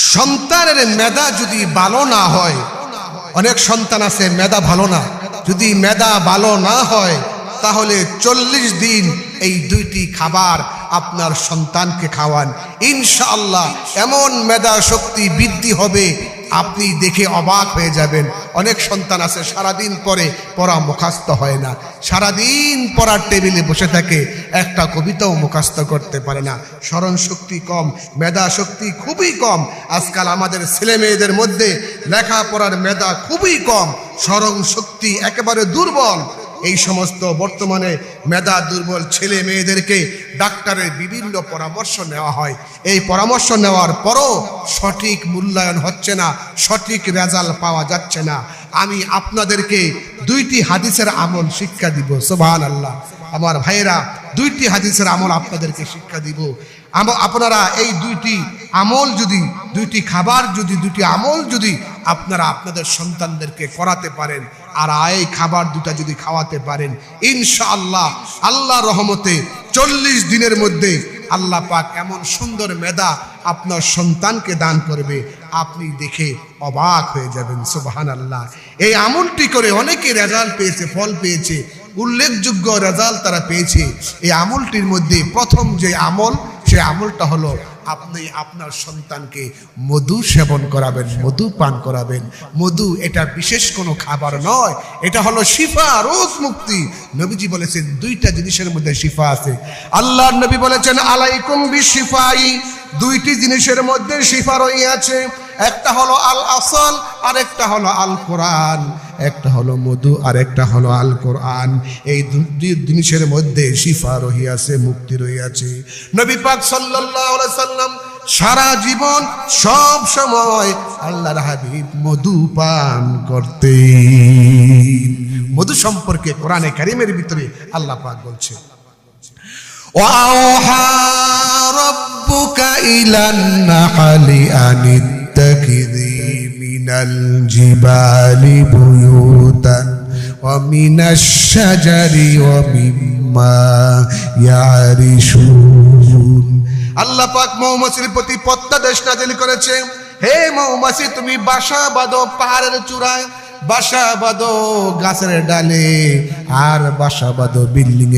সন্তানের মেধা যদি ভালো না হয়, অনেক সন্তান আছে মেধা ভালো না, যদি মেধা ভালো না হয় তাহলে 40 দিন এই দুইটি খাবার আপনার সন্তানকে খাওয়ান, ইনশাআল্লাহ এমন মেধা শক্তি বৃদ্ধি হবে আপনি দেখে অবাক হয়ে যাবেন। অনেক সন্তান আছে সারাদিন পরে পড়া মুখস্থ হয় না, সারাদিন পড়ার টেবিলে বসে থাকে, একটা কবিতাও মুখস্থ করতে পারে না, স্মরণ শক্তি কম, মেধা শক্তি খুবই কম। আজকাল আমাদের ছেলে মেয়েদের মধ্যে লেখাপড়ার মেধা খুবই কম, স্মরণ শক্তি একেবারে দুর্বল। এই সমস্ত বর্তমানে মেধা দুর্বল ছেলে মেয়েদেরকে ডাক্তারের বিভিন্ন পরামর্শ নেওয়া হয়, এই পরামর্শ নেওয়ার পরও সঠিক মূল্যায়ন হচ্ছে না, সঠিক রেজাল্ট পাওয়া যাচ্ছে না। আমি আপনাদেরকে দুইটি হাদিসের আমল শিক্ষা দিব। সুবহানাল্লাহ। আমার ভাইয়েরা, দুইটি হাদিসের আমল আপনাদেরকে শিক্ষা দিব। আপনারা এই দুইটি আমল যদি, দুইটি খাবার যদি, দুইটি আমল যদি আপনারা আপনাদের সন্তানদেরকে করাতে পারেন আর এই খাবার দুটা যদি খাওয়াতে পারেন, ইনশাআল্লাহ আল্লাহর রহমতে 40 দিনের মধ্যে আল্লাহ পাক এমন সুন্দর মেধা আপনার সন্তানকে দান করবে, আপনি দেখে অবাক হয়ে যাবেন। সুবহানাল্লাহ। এই আমলটি করে অনেকে রেজাল্ট পেয়েছে, ফল পেয়েছে, উল্লেখযোগ্য রেজাল্ট তারা পেয়েছে। এই আমলটির মধ্যে প্রথম যে আমল, সে আমলটা হলো আপনি আপনার সন্তানকে মধু সেবন করাবেন, মধু পান করাবেন। মধু এটা বিশেষ কোনো খাবার নয়, এটা হলো শিফা, রোগ মুক্তি। নবীজি বলেছেন দুইটা জিনিসের মধ্যে শিফা আছে। আল্লাহর নবী বলেছেন আলাইকুম বিশিফাই, দুইটি জিনিসের মধ্যে শিফা রহিয়াছে, একটা হলো আল আসল আর একটা হলো আল কোরআন, একটা হলো মধু আর একটা হলো আল কোরআন। এই দুই জিনিসের মধ্যে শিফা রহিয়াছে, মুক্তি রহিয়াছে। নবী পাক সাল্লাল্লাহু আলাইহি সাল্লাম সারা জীবন সব সময় আল্লাহর হাবিব মধু পান করতেন। মধু সম্পর্কে কোরআনে কারীমের ভিতরে আল্লাহ পাক বলছে ওয়াওহা রাব্বুকা ইলান নাহলি আনিত্তাখিযি মিনাল জিবালি বুয়ুতান ওয়া মিনাশ শাজারি ওয়া মিম্মা ইয়ারিশুন। আল্লাহ পাক মৌমাছির প্রতি প্রত্যাদেশ নাযিল করেছে, হে মৌমাছি তুমি বাসা বাঁধো পাহাড়ের চূড়ায়, বাসা বাঁধো গাছের ডালে, আর বাসা বাঁধো বিল্ডিং